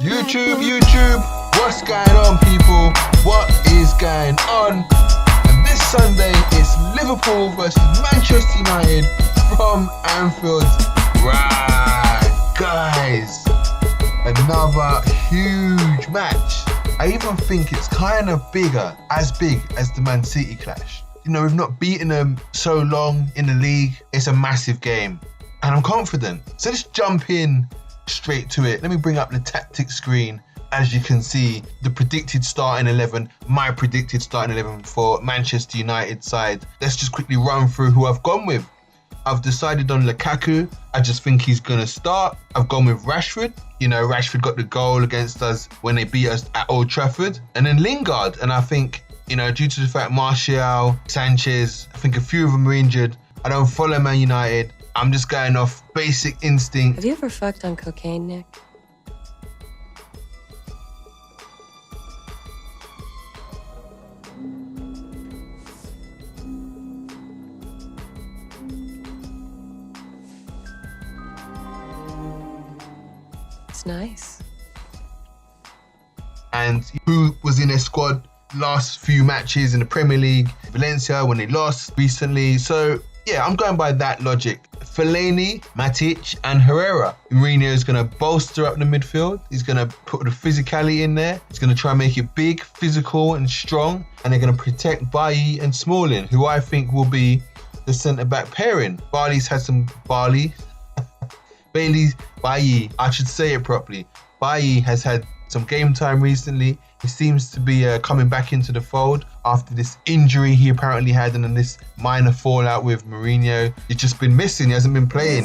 YouTube, what's going on, people? What is going on? And this Sunday, it's Liverpool versus Manchester United from Anfield. Right, guys, another huge match. I even think it's kind of as big as the Man City clash. You know, we've not beaten them so long in the league. It's a massive game, and I'm confident. So let's jump in straight to it. Let me bring up the tactics screen. As you can see, the predicted starting 11, my predicted starting 11 for Manchester United side. Let's just quickly run through who I've gone with. I've decided on Lukaku. I just think he's going to start. I've gone with Rashford. You know, Rashford got the goal against us when they beat us at Old Trafford. And then Lingard. And I think, you know, due to the fact Martial, Sanchez, I think a few of them are injured. I don't follow Man United. I'm just going off basic instinct. Have you ever fucked on cocaine, Nick? It's nice. And who was in their squad last few matches in the Premier League? Valencia, when they lost recently. So yeah, I'm going by that logic. Fellaini, Matic and Herrera. Mourinho is going to bolster up the midfield. He's going to put the physicality in there. He's going to try and make it big, physical and strong. And they're going to protect Bailly and Smalling, who I think will be the centre-back pairing. Bailly, I should say it properly. Bailly has had some game time recently. He seems to be coming back into the fold after this injury he apparently had and then this minor fallout with Mourinho. He's just been missing. He hasn't been playing.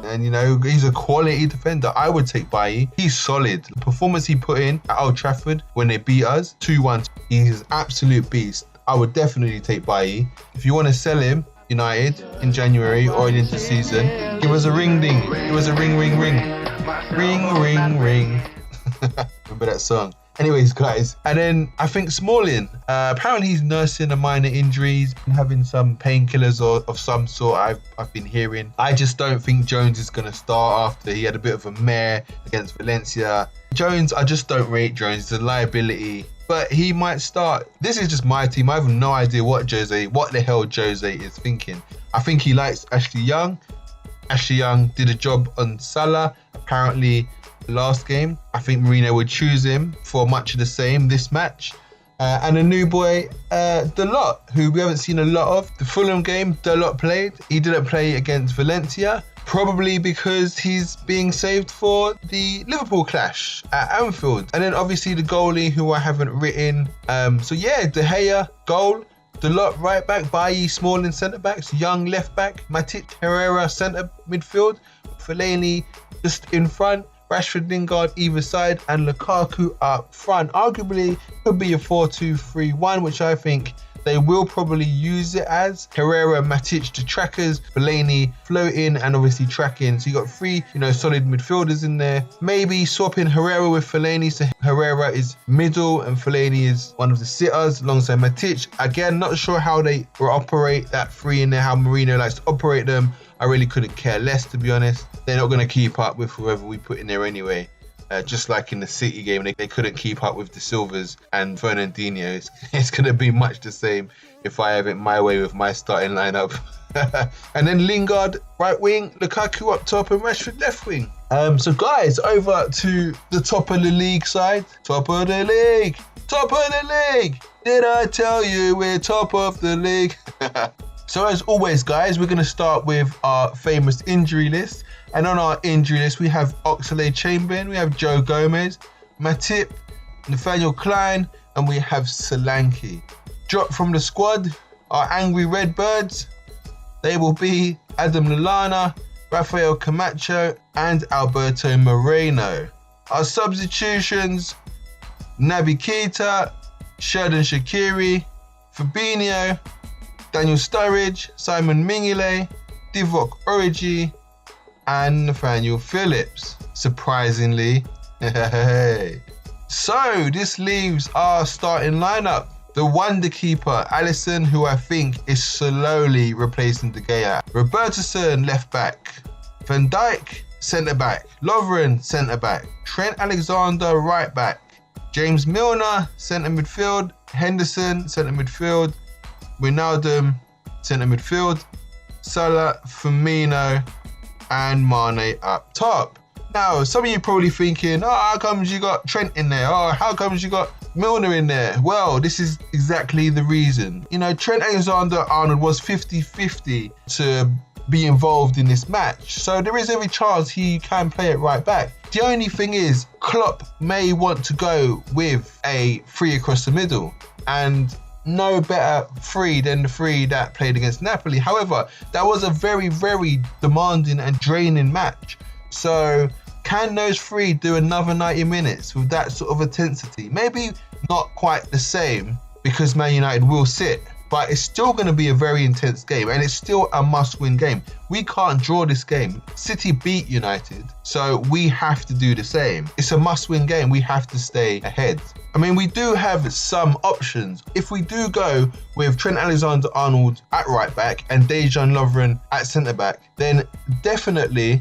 And, you know, he's a quality defender. I would take Bailly. He's solid. The performance he put in at Old Trafford when they beat us 2-1, he's an absolute beast. I would definitely take Bailly. If you want to sell him, United, in January or into the season, give us a ring ding. Give us a ring. Ring. Remember that song? Anyways, guys, and then I think Smalling, apparently he's nursing a minor injury. He's been having some painkillers of some sort I've been hearing. I just don't think Jones is going to start after he had a bit of a mare against Valencia. Jones, I just don't rate Jones. He's a liability, but he might start. This is just my team. I have no idea what the hell Jose is thinking. I think he likes Ashley Young. Ashley Young did a job on Salah, apparently last game. I think Mourinho would choose him for much of the same this match. And a new boy, Dec18, who we haven't seen a lot of. The Fulham game, Dec18 played. He didn't play against Valencia, probably because he's being saved for the Liverpool clash at Anfield. And then obviously the goalie, who I haven't written. So yeah, De Gea, goal. Dec18 right back, Bailly, Smalling centre backs, Young left back, Matic, Herrera centre midfield, Fellaini just in front, Rashford, Lingard either side, and Lukaku up front. Arguably could be a 4-2-3-1, which I think they will probably use it as. Herrera, Matic, the trackers, Fellaini floating and obviously tracking. So you got three, you know, solid midfielders in there. Maybe swapping Herrera with Fellaini, so Herrera is middle and Fellaini is one of the sitters alongside Matic. Again, not sure how they will operate that three in there, how Mourinho likes to operate them. I really couldn't care less, to be honest. They're not going to keep up with whoever we put in there anyway. Just like in the City game, they couldn't keep up with the Silvers and Fernandinho. It's going to be much the same if I have it my way with my starting lineup. And then Lingard right wing, Lukaku up top and Rashford left wing. So guys, over to the top of the league side. Top of the league. Did I tell you we're top of the league? So as always, guys, we're going to start with our famous injury list. And on our injury list, we have Oxlade-Chamberlain, we have Joe Gomez, Matip, Nathaniel Klein, and we have Solanke. Dropped from the squad, our angry Redbirds, they will be Adam Lallana, Rafael Camacho, and Alberto Moreno. Our substitutions, Naby Keita, Xherdan Shaqiri, Fabinho, Daniel Sturridge, Simon Mignolet, Divock Origi, and Nathaniel Phillips, surprisingly. So this leaves our starting lineup. The wonder keeper, Alisson, who I think is slowly replacing De Gea. Robertson, left back. Van Dijk, centre back. Lovren, centre back. Trent Alexander, right back. James Milner, centre midfield. Henderson, centre midfield. Wijnaldum, centre midfield. Salah, Firmino, and Mane up top. Now, some of you probably thinking, oh, how comes you got Trent in there? Oh, how comes you got Milner in there? Well, this is exactly the reason. You know, Trent Alexander-Arnold was 50-50 to be involved in this match. So there is every chance he can play it right back. The only thing is, Klopp may want to go with a three across the middle. And no better three than the three that played against Napoli. However, that was a very, very demanding and draining match. So can those three do another 90 minutes with that sort of intensity? Maybe not quite the same, because Man United will sit, but it's still going to be a very intense game, and it's still a must-win game. We can't draw this game. City beat United, so we have to do the same. It's a must-win game. We have to stay ahead. I mean, we do have some options. If we do go with Trent Alexander-Arnold at right back and Dejan Lovren at centre back, then definitely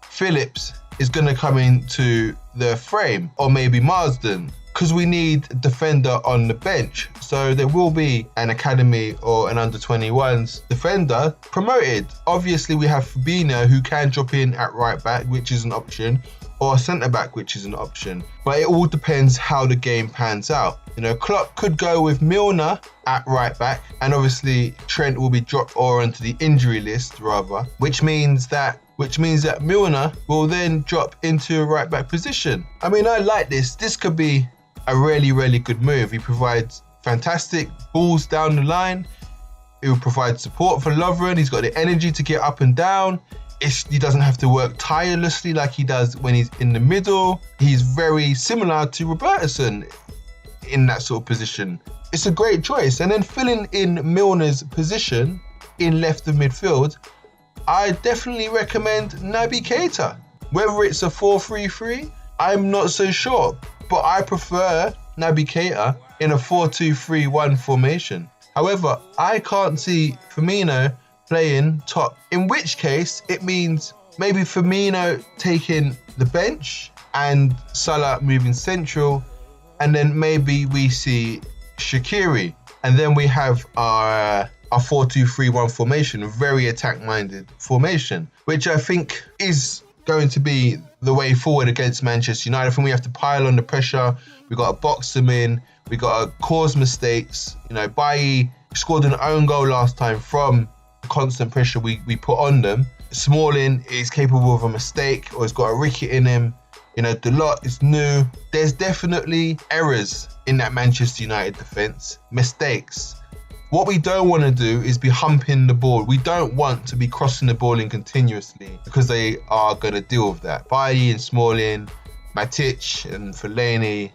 Phillips is going to come into the frame, or maybe Marsden, because we need a defender on the bench. So there will be an academy or an under-21s defender promoted. Obviously, we have Fabinho, who can drop in at right back, which is an option, or centre back, which is an option. But it all depends how the game pans out. You know, Klopp could go with Milner at right back, and obviously Trent will be dropped or onto the injury list rather, which means that Milner will then drop into a right back position. I mean, I like this. This could be a really, really good move. He provides fantastic balls down the line. He will provide support for Lovren. He's got the energy to get up and down. He doesn't have to work tirelessly like he does when he's in the middle. He's very similar to Robertson in that sort of position. It's a great choice. And then filling in Milner's position in left of midfield, I definitely recommend Naby Keita. Whether it's a 4-3-3, I'm not so sure, but I prefer Naby Keita in a 4-2-3-1 formation. However, I can't see Firmino playing top, in which case it means maybe Firmino taking the bench and Salah moving central, and then maybe we see Shaqiri, and then we have our 4-2-3-1 formation, a very attack-minded formation, which I think is going to be the way forward against Manchester United. I think we have to pile on the pressure. We got to box them in. We got to cause mistakes. You know, Bailly scored an own goal last time from the constant pressure we put on them. Smalling is capable of a mistake, or he's got a ricket in him. You know, Dec18 is new. There's definitely errors in that Manchester United defence, mistakes. What we don't want to do is be humping the ball. We don't want to be crossing the ball in continuously, because they are going to deal with that. Bailly and Smalling, Matic and Fellaini,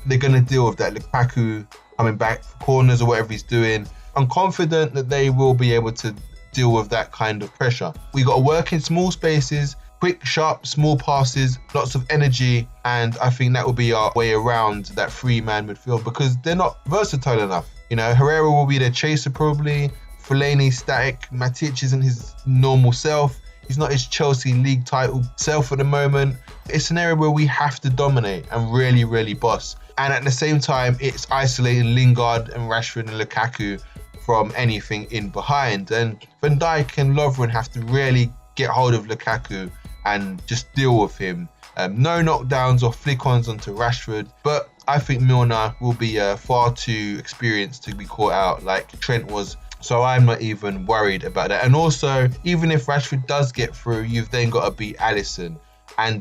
they're going to deal with that. Lukaku coming back for corners or whatever he's doing. I'm confident that they will be able to deal with that kind of pressure. We got to work in small spaces, quick, sharp, small passes, lots of energy, and I think that will be our way around that three-man midfield, because they're not versatile enough. You know, Herrera will be their chaser probably. Fellaini static. Matic isn't his normal self. He's not his Chelsea league title self at the moment. It's an area where we have to dominate and really, really boss. And at the same time, it's isolating Lingard and Rashford and Lukaku from anything in behind. And Van Dijk and Lovren have to really get hold of Lukaku and just deal with him. No knockdowns or flick-ons onto Rashford, but I think Milner will be far too experienced to be caught out like Trent was. So I'm not even worried about that. And also, even if Rashford does get through, you've then got to beat Alisson. And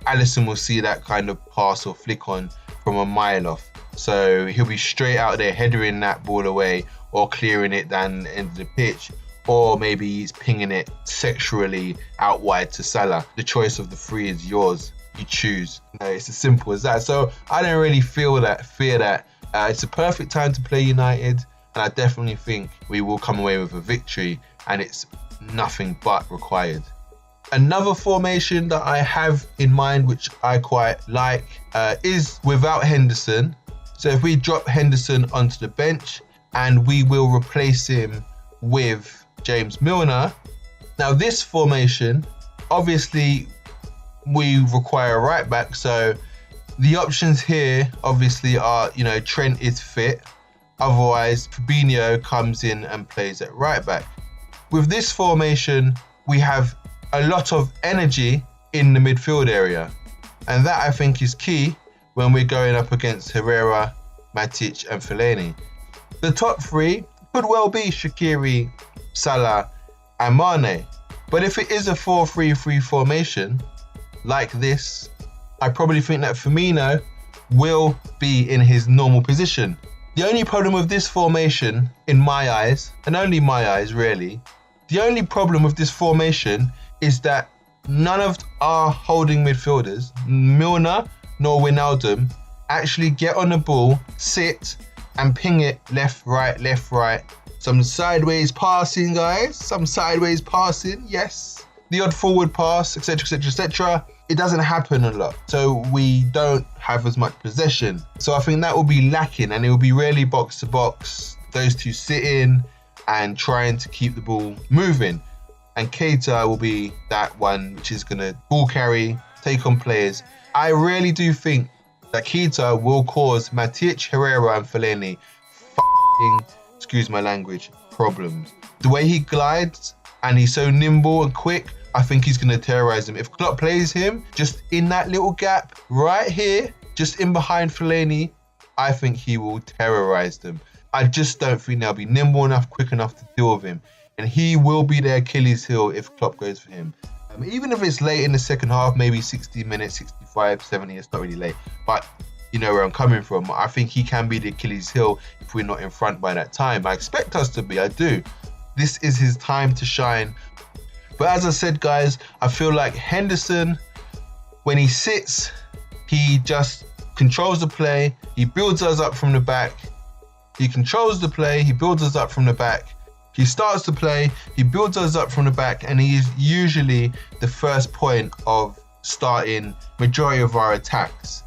Alisson will see that kind of pass or flick on from a mile off. So he'll be straight out there headering that ball away, or clearing it down the end of the pitch. Or maybe he's pinging it sexually out wide to Salah. The choice of the three is yours. You choose. It's as simple as that. So I don't really fear that. It's a perfect time to play United, and I definitely think we will come away with a victory, and it's nothing but required. Another formation that I have in mind, which I quite like, is without Henderson, So if we drop Henderson onto the bench and we will replace him with James Milner. Now this formation, obviously we require a right back. So the options here obviously are, Trent is fit. Otherwise, Fabinho comes in and plays at right back. With this formation, we have a lot of energy in the midfield area. And that I think is key when we're going up against Herrera, Matic and Fellaini. The top three could well be Shaqiri, Salah and Mane. But if it is a 4-3-3 formation like this, I probably think that Firmino will be in his normal position. The only problem with this formation, in my eyes, and only my eyes really, the only problem with this formation is that none of our holding midfielders, Milner nor Wijnaldum, actually get on the ball, sit and ping it left, right. Some sideways passing, guys. Some sideways passing, yes. The odd forward pass, etc. It doesn't happen a lot. So we don't have as much possession. So I think that will be lacking, and it will be really box to box. Those two sitting and trying to keep the ball moving. And Keita will be that one which is going to ball carry, take on players. I really do think that Keita will cause Matic, Herrera and Fellaini excuse my language, problems. The way he glides and he's so nimble and quick, I think he's going to terrorise him. If Klopp plays him just in that little gap right here, just in behind Fellaini, I think he will terrorise them. I just don't think they'll be nimble enough, quick enough to deal with him. And he will be their Achilles heel if Klopp goes for him. Even if it's late in the second half, maybe 60 minutes, 65, 70, it's not really late. But you know where I'm coming from. I think he can be the Achilles heel if we're not in front by that time. I expect us to be, I do. This is his time to shine. But as I said, guys, I feel like Henderson, when he sits, he just controls the play. He builds us up from the back. He controls the play. He builds us up from the back. He starts to play, he builds us up from the back, and he is usually the first point of starting majority of our attacks.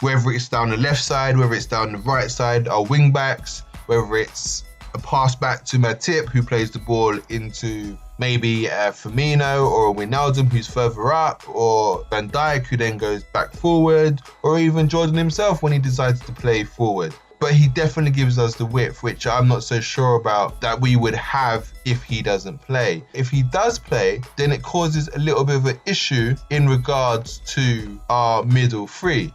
Whether it's down the left side, whether it's down the right side, our wing backs, whether it's a pass back to Matip, who plays the ball into maybe Firmino or Wijnaldum, who's further up, or Van Dijk, who then goes back forward, or even Jordan himself when he decides to play forward. But he definitely gives us the width, which I'm not so sure about that we would have if he doesn't play. If he does play, then it causes a little bit of an issue in regards to our middle three.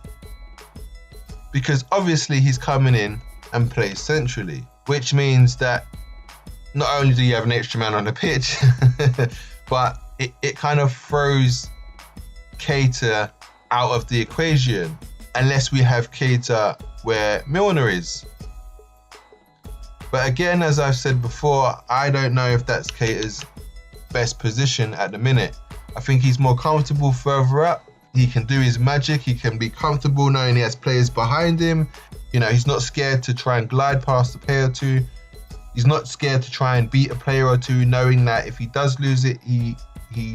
Because obviously he's coming in and plays centrally, which means that not only do you have an extra man on the pitch, but it kind of throws Keita out of the equation, unless we have Keita where Milner is. But again, as I've said before, I don't know if that's Keita's best position at the minute. I think he's more comfortable further up. He can do his magic. He can be comfortable knowing he has players behind him. He's not scared to try and glide past a player or two. He's not scared to try and beat a player or two, knowing that if he does lose it, he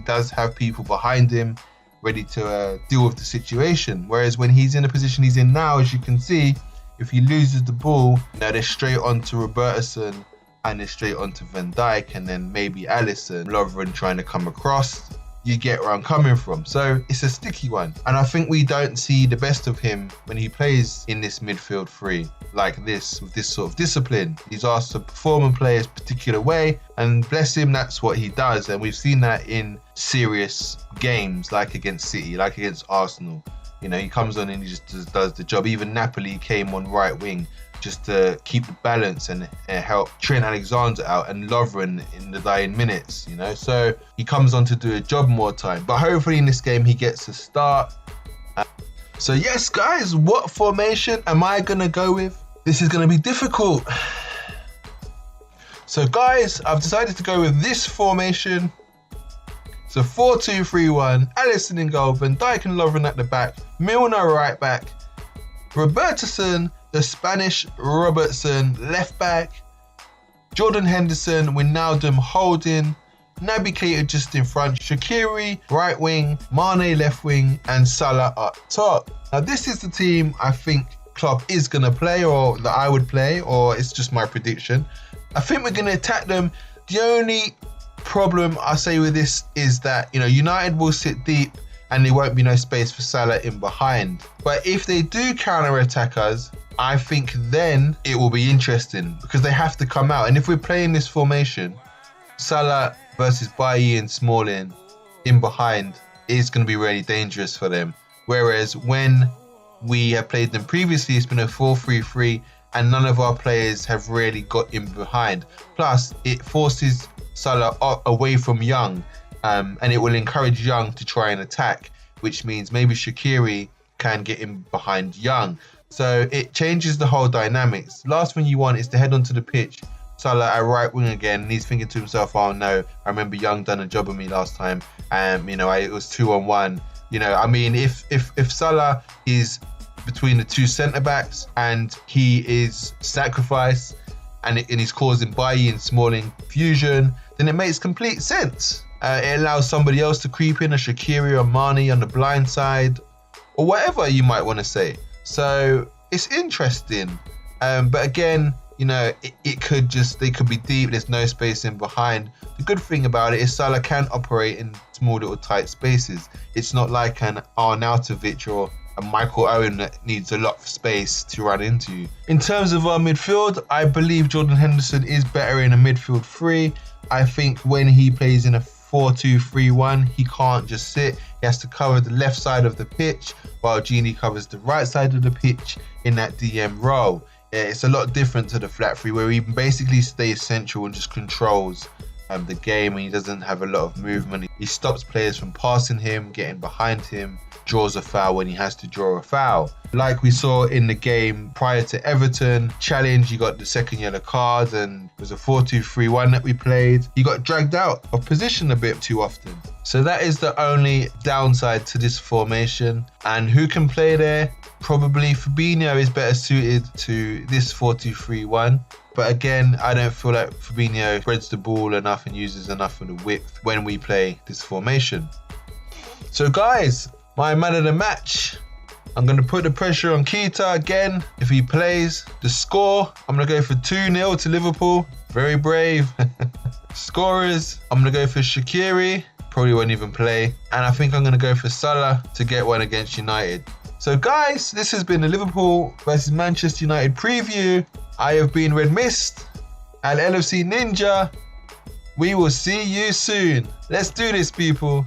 does have people behind him ready to deal with the situation. Whereas when he's in the position he's in now, as you can see, if he loses the ball, they're straight on to Robertson and they're straight on to Van Dijk, and then maybe Alisson, Lovren trying to come across. You get where I'm coming from. So it's a sticky one. And I think we don't see the best of him when he plays in this midfield three like this, with this sort of discipline. He's asked to perform and play a particular way, and bless him, that's what he does. And we've seen that in serious games like against City, like against Arsenal. He comes on and he just does the job. Even Napoli came on right wing just to keep the balance and help Trent Alexander out and Lovren in the dying minutes, So he comes on to do a job more time. But hopefully in this game he gets to start. So yes, guys, what formation am I going to go with? This is going to be difficult. So guys, I've decided to go with this formation. So 4-2-3-1, Alisson in goal, Van Dijk and Lovren at the back, Milner right back, Robertson, the Spanish Robertson left back, Jordan Henderson, Wijnaldum holding, Naby Keita just in front, Shaqiri right wing, Mane left wing, and Salah up top. Now this is the team I think Klopp is going to play, or that I would play, or it's just my prediction. I think we're going to attack them. The only problem I say with this is that, you know, United will sit deep and there won't be no space for Salah in behind. But if they do counter-attack us, I think then it will be interesting because they have to come out. And if we're playing this formation, Salah versus Bailly and Smalling in behind is going to be really dangerous for them. Whereas when we have played them previously, it's been a 4-3-3 and none of our players have really got in behind. Plus, it forces Salah away from Young, and it will encourage Young to try and attack, which means maybe Shaqiri can get in behind Young. So it changes the whole dynamics. Last thing you want is to head onto the pitch, Salah at right wing again, and he's thinking to himself, oh no, I remember Young done a job on me last time, and it was 2-on-1. I mean, if Salah is between the two centre backs and he is sacrificed and he's causing Bailly and Smalling fusion, then it makes complete sense. It allows somebody else to creep in, a Shaqiri or Mane on the blind side, or whatever you might want to say. So it's interesting, but again, it could they could be deep. There's no space in behind. The good thing about it is Salah can operate in small little tight spaces. It's not like an Arnautovic or a Michael Owen that needs a lot of space to run into. In terms of our midfield, I believe Jordan Henderson is better in a midfield three. I think when he plays in a 4-2-3-1, he can't just sit. He has to cover the left side of the pitch while Gini covers the right side of the pitch in that DM role. It's a lot different to the flat three where he basically stays central and just controls the game, and he doesn't have a lot of movement. He stops players from passing him, getting behind him, draws a foul when he has to draw a foul. Like we saw in the game prior to Everton challenge, he got the second yellow card, and it was a 4-2-3-1 that we played. He got dragged out of position a bit too often. So that is the only downside to this formation. And who can play there? Probably Fabinho is better suited to this 4-2-3-1. But again, I don't feel like Fabinho spreads the ball enough and uses enough of the width when we play this formation. So guys, my man of the match, I'm going to put the pressure on Keita again if he plays. The score, I'm going to go for 2-0 to Liverpool. Very brave. Scorers, I'm going to go for Shaqiri. Probably won't even play. And I think I'm going to go for Salah to get one against United. So guys, this has been the Liverpool versus Manchester United preview. I have been Red Mist and LFC Ninja. We will see you soon. Let's do this, people.